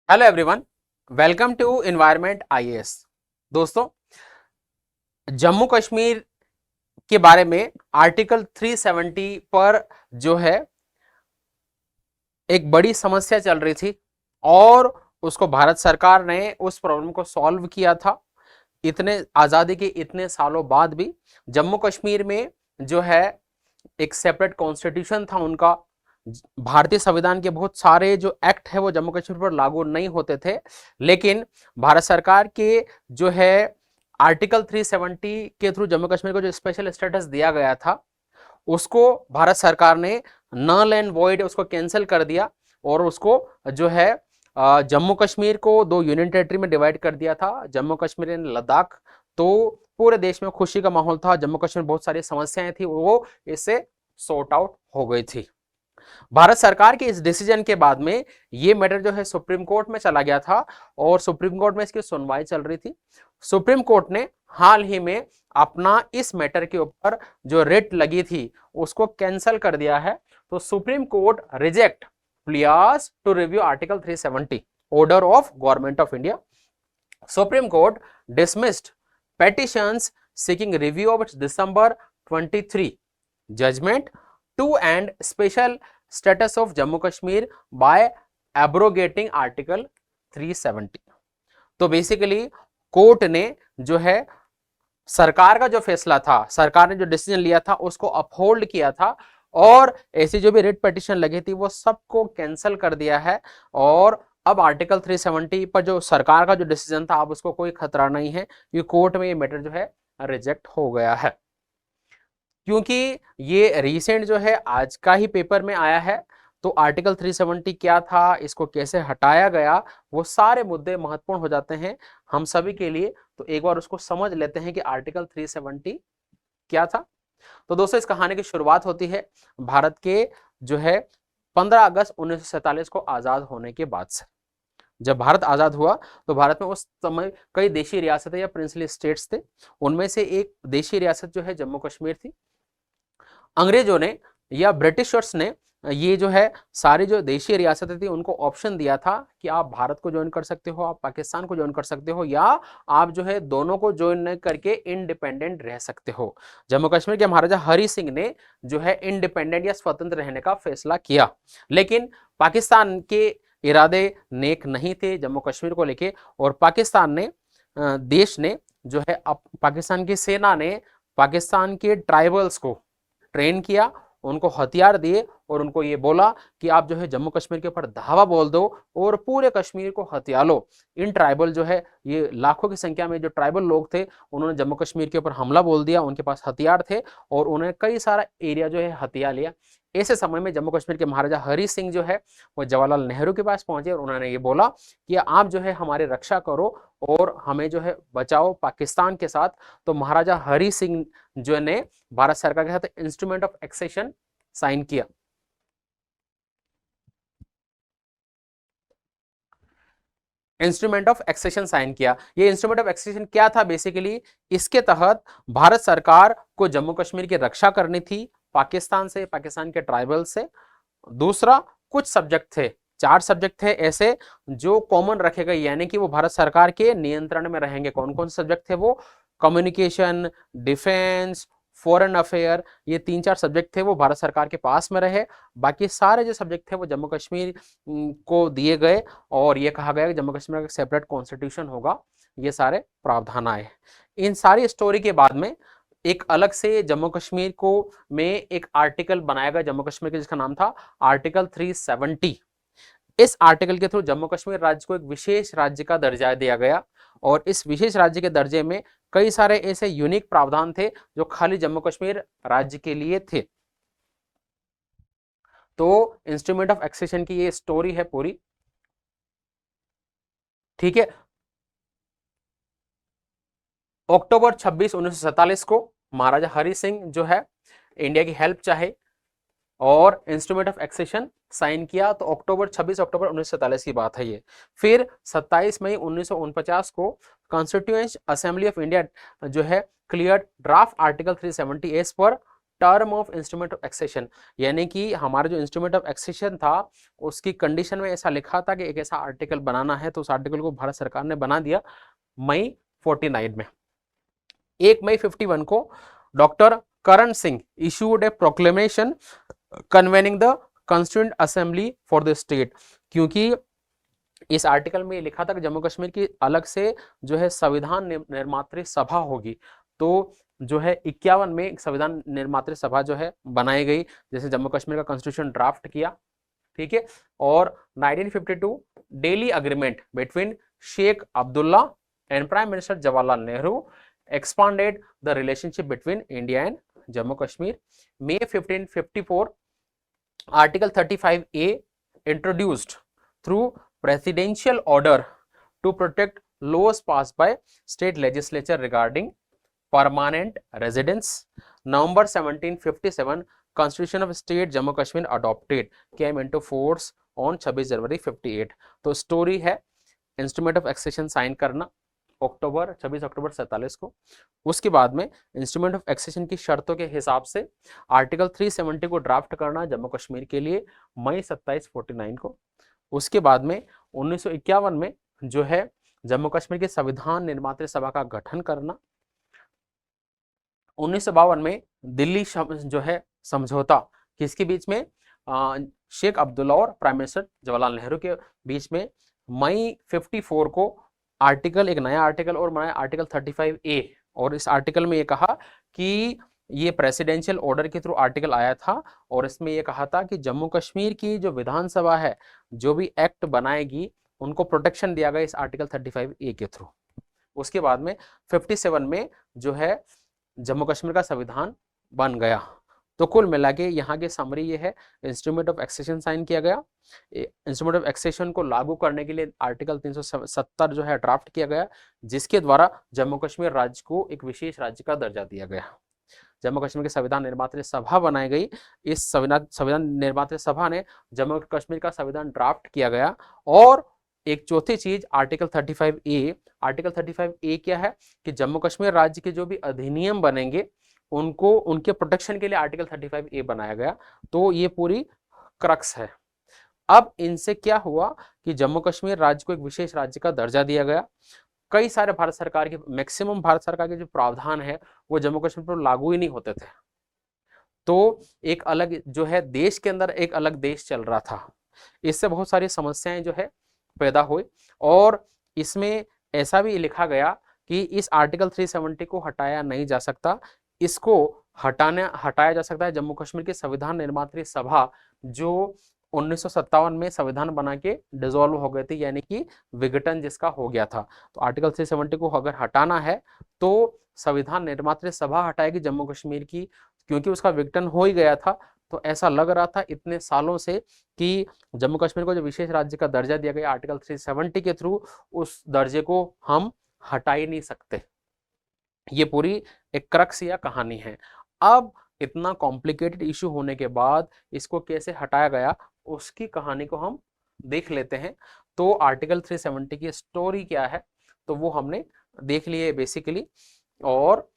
Hello everyone, welcome to environment IAS. दोस्तों, जम्मू कश्मीर के बारे में आर्टिकल 370 पर जो है एक बड़ी समस्या चल रही थी और उसको भारत सरकार ने उस प्रॉब्लम को सॉल्व किया था। इतने आजादी के इतने सालों बाद भी जम्मू कश्मीर में जो है एक सेपरेट कॉन्स्टिट्यूशन था उनका। भारतीय संविधान के बहुत सारे जो एक्ट है वो जम्मू कश्मीर पर लागू नहीं होते थे, लेकिन भारत सरकार के जो है आर्टिकल 370 के थ्रू जम्मू कश्मीर को जो स्पेशल स्टेटस दिया गया था उसको भारत सरकार ने नल एंड वॉइड उसको कैंसिल कर दिया और उसको जो है जम्मू कश्मीर को दो यूनियन टेरिटरी में डिवाइड कर दिया था, जम्मू कश्मीर एंड लद्दाख। तो पूरे देश में खुशी का माहौल था। जम्मू कश्मीर में बहुत सारी समस्याएं थी, वो इससे सॉर्ट आउट हो गई थी। भारत सरकार के इस डिसीजन के बाद में ये मैटर जो है सुप्रीम कोर्ट में चला गया था और सुप्रीम कोर्ट में इसकी सुनवाई चल रही थी। सुप्रीम कोर्ट ने हाल ही में अपना इस मैटर के ऊपर जो रिट लगी थी उसको कैंसिल कर दिया है। तो Supreme Court reject pleas to review article 370 order of government of India. Supreme Court dismissed petitions seeking review of its December 23 judgment to end special status of Jammu Kashmir by abrogating article 370। तो basically court ने जो है सरकार का जो फैसला था, सरकार ने जो डिसीजन लिया था उसको अपहोल्ड किया था और ऐसी जो भी रिट पिटीशन लगी थी वो सबको कैंसिल कर दिया है। और अब आर्टिकल 370 पर जो सरकार का जो डिसीजन था अब उसको कोई खतरा नहीं है, ये कोर्ट में ये मैटर जो है रिजेक्ट हो गया है। क्योंकि ये रिसेंट जो है आज का ही पेपर में आया है, तो आर्टिकल 370 क्या था, इसको कैसे हटाया गया, वो सारे मुद्दे महत्वपूर्ण हो जाते हैं हम सभी के लिए। तो एक बार उसको समझ लेते हैं कि आर्टिकल 370 क्या था। तो दोस्तों, इस कहानी की शुरुआत होती है भारत के जो है 15 अगस्त 1947 को आजाद होने के बाद से। जब भारत आजाद हुआ तो भारत में उस समय कई देशी रियासतें या प्रिंसली स्टेट्स थे। उनमें से एक देशी रियासत जो है जम्मू कश्मीर थी। अंग्रेजों ने या ब्रिटिशर्स ने ये जो है सारी जो देशी रियासतें थी उनको ऑप्शन दिया था कि आप भारत को ज्वाइन कर सकते हो, आप पाकिस्तान को ज्वाइन कर सकते हो, या आप जो है दोनों को ज्वाइन करके इंडिपेंडेंट रह सकते हो। जम्मू कश्मीर के महाराजा हरि सिंह ने जो है इंडिपेंडेंट या स्वतंत्र रहने का फैसला किया, लेकिन पाकिस्तान के इरादे नेक नहीं थे जम्मू कश्मीर को लेके। और पाकिस्तान ने देश ने जो है पाकिस्तान की सेना ने पाकिस्तान के ट्राइबल्स को ट्रेन किया, उनको हथियार दिए और उनको ये बोला कि आप जो है जम्मू कश्मीर के ऊपर धावा बोल दो और पूरे कश्मीर को हथिया लो। इन ट्राइबल जो है ये लाखों की संख्या में जो ट्राइबल लोग थे उन्होंने जम्मू कश्मीर के ऊपर हमला बोल दिया। उनके पास हथियार थे और उन्होंने कई सारा एरिया जो है हथिया लिया। ऐसे समय में जम्मू कश्मीर के महाराजा हरि सिंह जो है वो जवाहरलाल नेहरू के पास पहुंचे और उन्होंने ये बोला कि आप जो है हमारी रक्षा करो और हमें जो है बचाओ पाकिस्तान के साथ। तो महाराजा हरि सिंह जो ने भारत सरकार के साथ इंस्ट्रूमेंट ऑफ एक्सेशन साइन किया। इंस्ट्रूमेंट ऑफ एक्सेशन साइन किया। ये इंस्ट्रूमेंट ऑफ एक्सेशन क्या था? बेसिकली इसके तहत भारत सरकार को जम्मू कश्मीर की रक्षा करनी थी पाकिस्तान से, पाकिस्तान के ट्राइबल से। दूसरा, कुछ सब्जेक्ट थे, 4 सब्जेक्ट थे ऐसे जो कॉमन रखे गए, यानी कि वो भारत सरकार के नियंत्रण में रहेंगे। कौन कौन से सब्जेक्ट थे वो? कम्युनिकेशन, डिफेंस, फॉरेन अफेयर, ये 3-4 सब्जेक्ट थे वो भारत सरकार के पास में रहे। बाकी सारे जो सब्जेक्ट थे वो जम्मू कश्मीर को दिए गए और ये कहा गया कि जम्मू कश्मीर का सेपरेट कॉन्स्टिट्यूशन होगा। ये सारे प्रावधान आए। इन सारी स्टोरी के बाद में एक अलग से जम्मू कश्मीर को में एक आर्टिकल बनाया गया जम्मू कश्मीर के, जिसका नाम था आर्टिकल 370। इस आर्टिकल के थ्रू जम्मू कश्मीर राज्य को एक विशेष राज्य का दर्जा दिया गया और इस विशेष राज्य के दर्जे में कई सारे ऐसे यूनिक प्रावधान थे जो खाली जम्मू कश्मीर राज्य के लिए थे। तो इंस्ट्रूमेंट ऑफ एक्सेशन की ये स्टोरी है पूरी, ठीक है। अक्टूबर 26 1947 को महाराजा हरि सिंह जो है इंडिया की हेल्प चाहे और इंस्ट्रूमेंट ऑफ एक्सेशन साइन किया। तो अक्टूबर 26 अक्टूबर 1947 की बात है ये। फिर 27 मई 1949 को कॉन्स्टिट्यूएंट असेंबली ऑफ इंडिया जो है clear draft article 370 as per term of instrument of accession, यानी कि हमारा जो इंस्ट्रूमेंट ऑफ एक्सेशन था उसकी कंडीशन में ऐसा लिखा था कि एक ऐसा आर्टिकल बनाना है, तो उस आर्टिकल को भारत सरकार ने बना दिया मई 49 में। 1 मई 51 को doctor Karan Singh issued a proclamation convening the constituent assembly for the state, क्योंकि इस आर्टिकल में लिखा था कि जम्मू कश्मीर की अलग से जो है संविधान निर्मात्री सभा होगी। तो जो है 51 में एक संविधान निर्मात्री सभा जो है बनाई गई, जैसे जम्मू कश्मीर का कॉन्स्टिट्यूशन ड्राफ्ट किया, ठीक है। और 1952 Delhi agreement between Sheikh Abdullah and prime minister Jawaharlal Nehru expanded the relationship between India and Jammu Kashmir. May 1554 Article 35A introduced through presidential order to protect laws passed by state legislature regarding permanent residence. November 1757 Constitution of State Jammu Kashmir adopted came into force on 26 जनवरी 58। तो story है instrument of accession sign करना 26 अक्टूबर 47 को। उसके बाद में instrument of accession की शर्तों के हिसाब से आर्टिकल 370 को ड्राफ्ट करना जम्मू कश्मीर के लिए मई 27 49 को। उसके बाद में 1951 में जो है जम्मू कश्मीर की संविधान निर्मात्री सभा का गठन करना। 1952 में दिल्ली जो है समझौता किसके बीच में, शेख अब्दुल्ला और प्राइम मिनिस्टर जवाहरलाल नेहरू के बीच में। मई 54 को आर्टिकल, एक नया आर्टिकल और बनाया आर्टिकल 35A, और इस आर्टिकल में ये कहा कि ये प्रेसिडेंशियल ऑर्डर के थ्रू आर्टिकल आया था, और इसमें ये कहा था कि जम्मू कश्मीर की जो विधानसभा है जो भी एक्ट बनाएगी उनको प्रोटेक्शन दिया गया इस आर्टिकल 35A के थ्रू। उसके बाद में 57 में जो है जम्मू कश्मीर का संविधान बन गया। तो कुल मिला के यहाँ की समरी ये है, इंस्ट्रूमेंट ऑफ एक्सेशन साइन किया गया, इंस्ट्रूमेंट ऑफ एक्सेशन को लागू करने के लिए आर्टिकल 370 जो है ड्राफ्ट किया गया, जिसके द्वारा जम्मू कश्मीर राज्य को एक विशेष राज्य का दर्जा दिया गया। जम्मू कश्मीर की संविधान निर्मात्री सभा बनाई गई, इस संविधान निर्मात्री सभा ने जम्मू कश्मीर का संविधान ड्राफ्ट किया गया। और एक चौथी चीज आर्टिकल 35A, आर्टिकल 35A क्या है कि जम्मू कश्मीर राज्य के जो भी अधिनियम बनेंगे उनको उनके प्रोटेक्शन के लिए आर्टिकल 35A बनाया गया। तो ये पूरी क्रक्स है। अब इनसे क्या हुआ कि जम्मू कश्मीर राज्य को एक विशेष राज्य का दर्जा दिया गया। कई सारे भारत सरकार के, मैक्सिमम भारत सरकार के जो प्रावधान है वो जम्मू कश्मीर पर लागू ही नहीं होते थे। तो एक अलग जो है देश के अंदर एक अलग देश चल रहा था। इससे बहुत सारी समस्याएं जो है पैदा हुई, और इसमें ऐसा भी लिखा गया कि इस आर्टिकल 370 को हटाया नहीं जा सकता, इसको हटाया जा सकता है जम्मू कश्मीर की संविधान निर्मात्री सभा जो 1957 में संविधान बना के डिसॉल्व हो गई थी, यानी कि विघटन जिसका हो गया था। तो आर्टिकल 370 को अगर हटाना है तो संविधान निर्मात्री सभा हटाएगी जम्मू कश्मीर की, क्योंकि उसका विघटन हो ही गया था। तो ऐसा लग रहा था इतने सालों से कि जम्मू कश्मीर को जो विशेष राज्य का दर्जा दिया गया आर्टिकल 370 के थ्रू, उस दर्जे को हम हटा ही नहीं सकते। ये पूरी एक क्रक्स या कहानी है। अब इतना कॉम्प्लिकेटेड इशू होने के बाद इसको कैसे हटाया गया उसकी कहानी को हम देख लेते हैं। तो आर्टिकल 370 की स्टोरी क्या है तो वो हमने देख लिए बेसिकली, और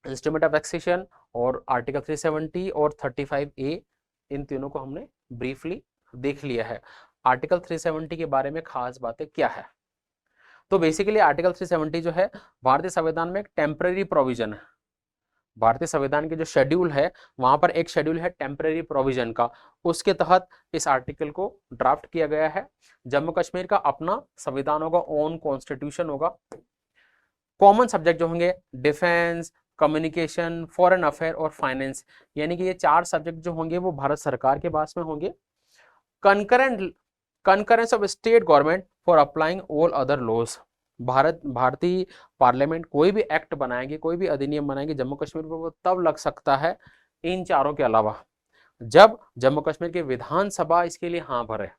इंस्ट्रूमेंट ऑफ एक्सेशन और आर्टिकल 370 और 35A इन तीनों को हमने ब्रीफली देख लिया है। आर्टिकल 370 के बारे में खास बातें क्या है, तो बेसिकली आर्टिकल 370 जो है भारतीय संविधान में एक टेम्पररी प्रोविजन है। भारतीय संविधान के जो शेड्यूल है वहां पर एक शेड्यूल है टेम्पररी प्रोविजन का, उसके तहत इस आर्टिकल को ड्राफ्ट किया गया है। जम्मू कश्मीर का अपना संविधान होगा, ओन कॉन्स्टिट्यूशन होगा। कॉमन सब्जेक्ट जो होंगे डिफेंस, कम्युनिकेशन, फॉरेन अफेयर और फाइनेंस, यानी कि ये 4 सब्जेक्ट जो होंगे वो भारत सरकार के पास में होंगे। Concurrence of state government for applying all other laws, भारतीय पार्लियामेंट कोई भी एक्ट बनाएंगे, कोई भी अधिनियम बनाएंगे जम्मू कश्मीर पर, वो तब लग सकता है इन चारों के अलावा जब जम्मू कश्मीर की विधानसभा इसके लिए हाँ भरे।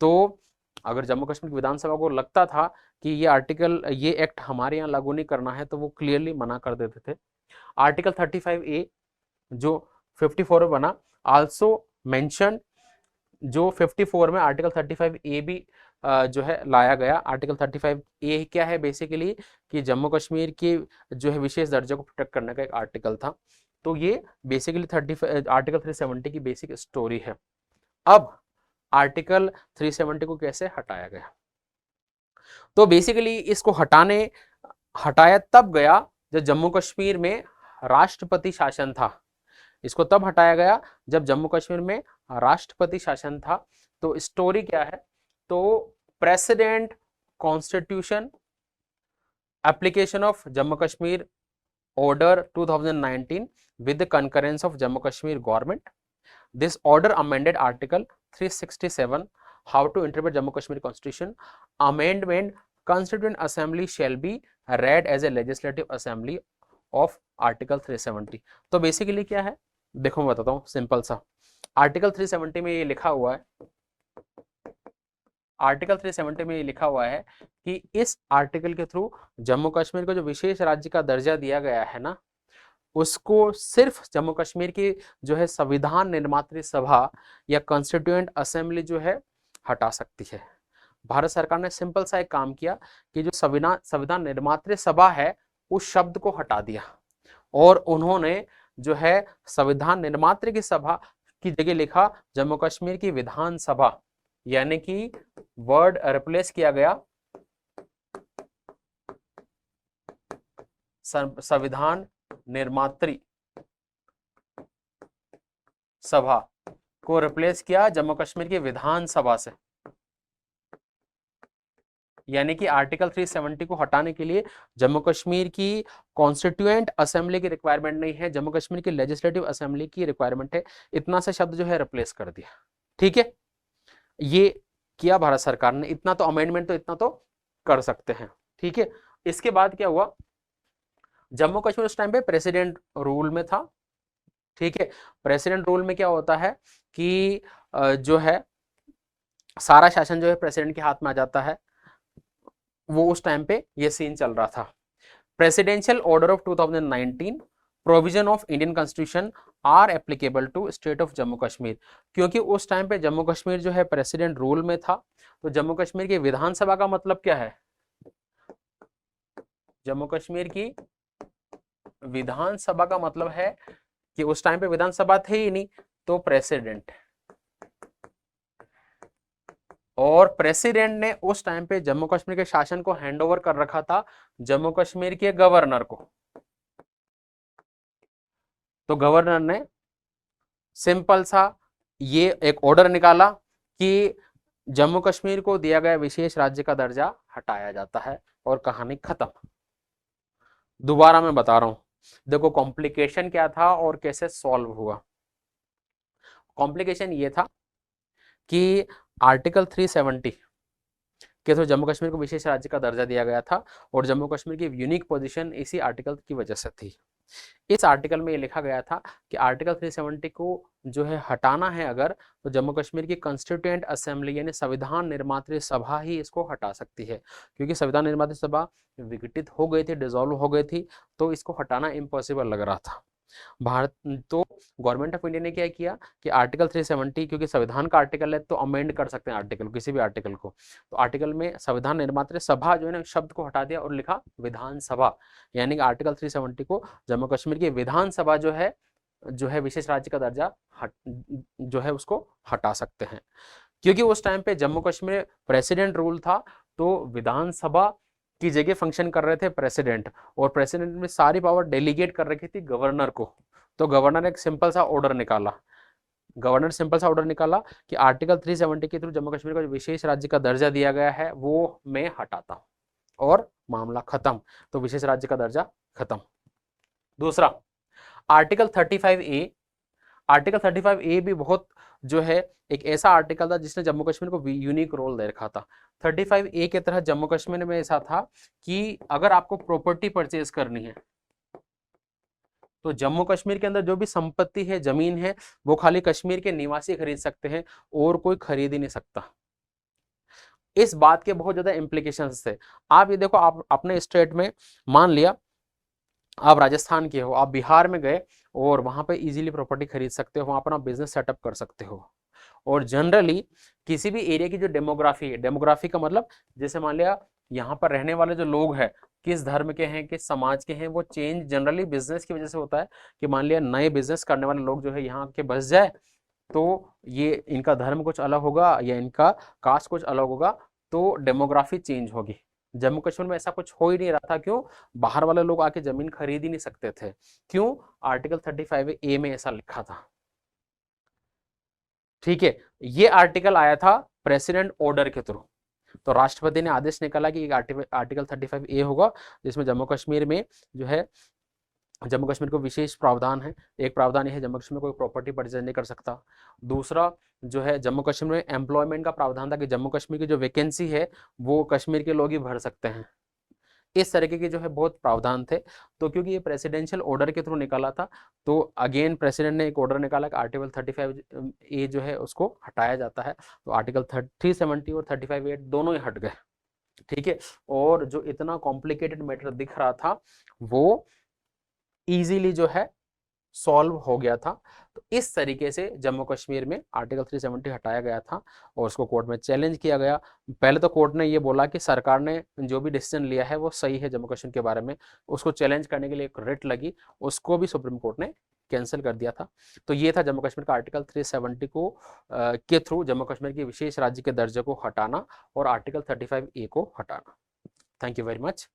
तो अगर जम्मू कश्मीर की विधानसभा को लगता था कि ये आर्टिकल, ये एक्ट हमारे यहाँ लागू नहीं करना है, तो वो क्लियरली मना कर देते थे। आर्टिकल 35A जो 54 में बना, आल्सो मेंशन जो 54 में आर्टिकल 35A भी जो है लाया गया। आर्टिकल 35A क्या है बेसिकली कि जम्मू कश्मीर के जो है विशेष दर्जे को प्रोटेक्ट करने का एक आर्टिकल था। तो ये बेसिकली आर्टिकल 370 की बेसिक स्टोरी है। अब आर्टिकल 370 को कैसे हटाया गया, तो बेसिकली इसको हटाया तब गया जब जम्मू कश्मीर में राष्ट्रपति शासन था। इसको तब हटाया गया जब जम्मू कश्मीर में राष्ट्रपति शासन था। तो स्टोरी क्या है, तो president constitution application of Jammu Kashmir order 2019 with the concurrence of Jammu Kashmir government. This order amended article 367 how to interpret Jammu Kashmir constitution. Amendment constituent assembly shall be read as a legislative assembly of article 370. तो basically क्या है देखो मैं बताता हूँ simple सा। Article 370 में ये लिखा हुआ है, आर्टिकल 370 में ये लिखा हुआ है कि इस आर्टिकल के थ्रू जम्मू कश्मीर को जो विशेष राज्य का दर्जा दिया गया है ना, उसको सिर्फ जम्मू कश्मीर की जो है संविधान निर्मात्री सभा या कॉन्स्टिट्यूएंट असेंबली जो है हटा सकती है। भारत सरकार ने सिंपल सा एक काम किया कि जो संविधान निर्मात्री सभा है उस शब्द को हटा दिया और उन्होंने जो है संविधान निर्मात्री की सभा की जगह लिखा जम्मू कश्मीर की विधान सभा, यानी कि वर्ड रिप्लेस किया गया संविधान निर्मात्री सभा को रिप्लेस किया जम्मू कश्मीर की विधान सभा से। यानी कि आर्टिकल 370 को हटाने के लिए जम्मू कश्मीर की कॉन्स्टिट्यूएंट असेंबली की रिक्वायरमेंट नहीं है, जम्मू कश्मीर की लेजिस्लेटिव असेंबली की रिक्वायरमेंट है। इतना सा शब्द जो है रिप्लेस कर दिया। ठीक है, ये किया भारत सरकार ने। इतना तो अमेंडमेंट तो इतना तो कर सकते हैं। ठीक है, इसके बाद क्या हुआ, जम्मू कश्मीर उस टाइम पे प्रेसिडेंट रूल में था। ठीक है, प्रेसिडेंट रूल में क्या होता है कि जो है सारा शासन जो है प्रेसिडेंट के हाथ में आ जाता है। वो उस टाइम पे ये सीन चल रहा था। Presidential order of 2019 provision of Indian constitution are applicable to state of Jammu Kashmir. क्योंकि उस टाइम पे जम्मू कश्मीर जो है प्रेसिडेंट रूल में था, तो जम्मू कश्मीर की विधानसभा का मतलब क्या है, जम्मू कश्मीर की विधानसभा का मतलब है कि उस टाइम पे विधानसभा थे ही नहीं, तो प्रेसिडेंट। और प्रेसिडेंट ने उस टाइम पे जम्मू कश्मीर के शासन को हैंडओवर कर रखा था जम्मू कश्मीर के गवर्नर को। तो गवर्नर ने सिंपल सा ये एक ऑर्डर निकाला कि जम्मू कश्मीर को दिया गया विशेष राज्य का दर्जा हटाया जाता है और कहानी खत्म। दोबारा मैं बता रहा हूं, देखो कॉम्प्लिकेशन क्या था और कैसे सॉल्व हुआ। कॉम्प्लिकेशन ये था कि आर्टिकल 370 के थ्रू जम्मू कश्मीर को विशेष राज्य का दर्जा दिया गया था और जम्मू कश्मीर की यूनिक पोजीशन इसी आर्टिकल की वजह से थी। इस आर्टिकल में ये लिखा गया था कि आर्टिकल 370 को जो है हटाना है अगर, तो जम्मू कश्मीर की कॉन्स्टिट्यूएंट असेंबली यानी संविधान निर्मात्री सभा ही इसको हटा सकती है। क्योंकि संविधान निर्मात्री सभा विघटित हो गई थी, डिसॉल्व हो गई थी, तो इसको हटाना इम्पॉसिबल लग रहा था। भारत तो गवर्नमेंट ऑफ इंडिया ने क्या किया कि आर्टिकल 370 क्योंकि संविधान का आर्टिकल है तो अमेंड कर सकते हैं आर्टिकल, किसी भी आर्टिकल को। तो आर्टिकल में संविधान निर्मात्री सभा जो है ना शब्द को हटा दिया और लिखा विधानसभा, यानी कि आर्टिकल 370 को जम्मू कश्मीर की विधानसभा जो है विशेष राज्य का दर्जा जो है उसको हटा सकते हैं। क्योंकि उस टाइम पे जम्मू कश्मीर प्रेसिडेंट रूल था, तो विधानसभा की जगह फंक्शन कर रहे थे प्रेसिडेंट, और प्रेसिडेंट में सारी पावर डेलीगेट कर रखी थी गवर्नर को। तो गवर्नर ने एक सिंपल सा ऑर्डर निकाला, कि आर्टिकल 370 के थ्रू जम्मू कश्मीर को विशेष राज्य का दर्जा दिया गया है वो मैं हटाता हूं और मामला खत्म। तो विशेष राज्य का दर्जा खत्म। दूसरा आर्टिकल 35A, आर्टिकल 35A भी बहुत जो है एक ऐसा आर्टिकल था जिसने जम्मू कश्मीर को यूनिक रोल दे रखा था। 35A के तहत जम्मू कश्मीर में ऐसा था कि अगर आपको प्रॉपर्टी परचेज करनी है तो जम्मू कश्मीर के अंदर जो भी संपत्ति है, जमीन है, वो खाली कश्मीर के निवासी खरीद सकते हैं और कोई खरीद ही नहीं सकता। इस बात के बहुत ज्यादा इंप्लीकेशंस थे। आप ये देखो, आप अपने स्टेट में मान लिया आप राजस्थान के हो, आप बिहार में गए और वहां पे इजीली प्रॉपर्टी खरीद सकते हो, वहां अपना बिजनेस सेटअप कर सकते हो। और जनरली किसी भी एरिया की जो डेमोग्राफी है, डेमोग्राफी का मतलब जैसे मान लिया यहाँ पर रहने वाले जो लोग हैं किस धर्म के हैं, किस समाज के हैं, वो चेंज जनरली बिजनेस की वजह से होता है कि मान लिया नए बिजनेस करने वाले लोग जो है यहाँ के बस जाए, तो ये इनका धर्म कुछ अलग होगा या इनका कास्ट कुछ अलग होगा, तो डेमोग्राफी चेंज होगी। जम्मू कश्मीर में ऐसा कुछ हो ही नहीं रहा था। क्यों? बाहर वाले लोग आके जमीन खरीद ही नहीं सकते थे। क्यों? आर्टिकल 35A में ऐसा लिखा था। ठीक है, ये आर्टिकल आया था प्रेसिडेंट ऑर्डर के थ्रू। तो राष्ट्रपति ने आदेश निकाला कि आर्टिकल 35A होगा, जिसमें जम्मू कश्मीर में जो है, जम्मू कश्मीर को विशेष प्रावधान है। एक प्रावधान यह है, जम्मू कश्मीर में कोई प्रॉपर्टी परचेज नहीं कर सकता। दूसरा जो है, जम्मू कश्मीर में एम्प्लॉयमेंट का प्रावधान था कि जम्मू कश्मीर की जो वैकेंसी है वो कश्मीर के लोग ही भर सकते हैं। इस तरीके के जो है बहुत प्रावधान थे। तो क्योंकि ये प्रेसिडेंशियल ऑर्डर के थ्रू निकाला था, तो अगेन प्रेसिडेंट ने एक ऑर्डर निकाला कि आर्टिकल 35A जो है उसको हटाया जाता है। तो आर्टिकल 370 और 35A दोनों ही हट गए। ठीक है, और जो इतना कॉम्प्लिकेटेड मैटर दिख रहा था वो इजीली जो है सॉल्व हो गया था। तो इस तरीके से जम्मू कश्मीर में आर्टिकल 370 हटाया गया था और उसको कोर्ट में चैलेंज किया गया। पहले तो कोर्ट ने ये बोला कि सरकार ने जो भी डिसीजन लिया है वो सही है जम्मू कश्मीर के बारे में। उसको चैलेंज करने के लिए एक रिट लगी, उसको भी सुप्रीम कोर्ट ने कैंसिल कर दिया था। तो ये था जम्मू कश्मीर का आर्टिकल 370 को के थ्रू जम्मू कश्मीर के विशेष राज्य के दर्जे को हटाना और आर्टिकल 35A को हटाना। Thank you very much.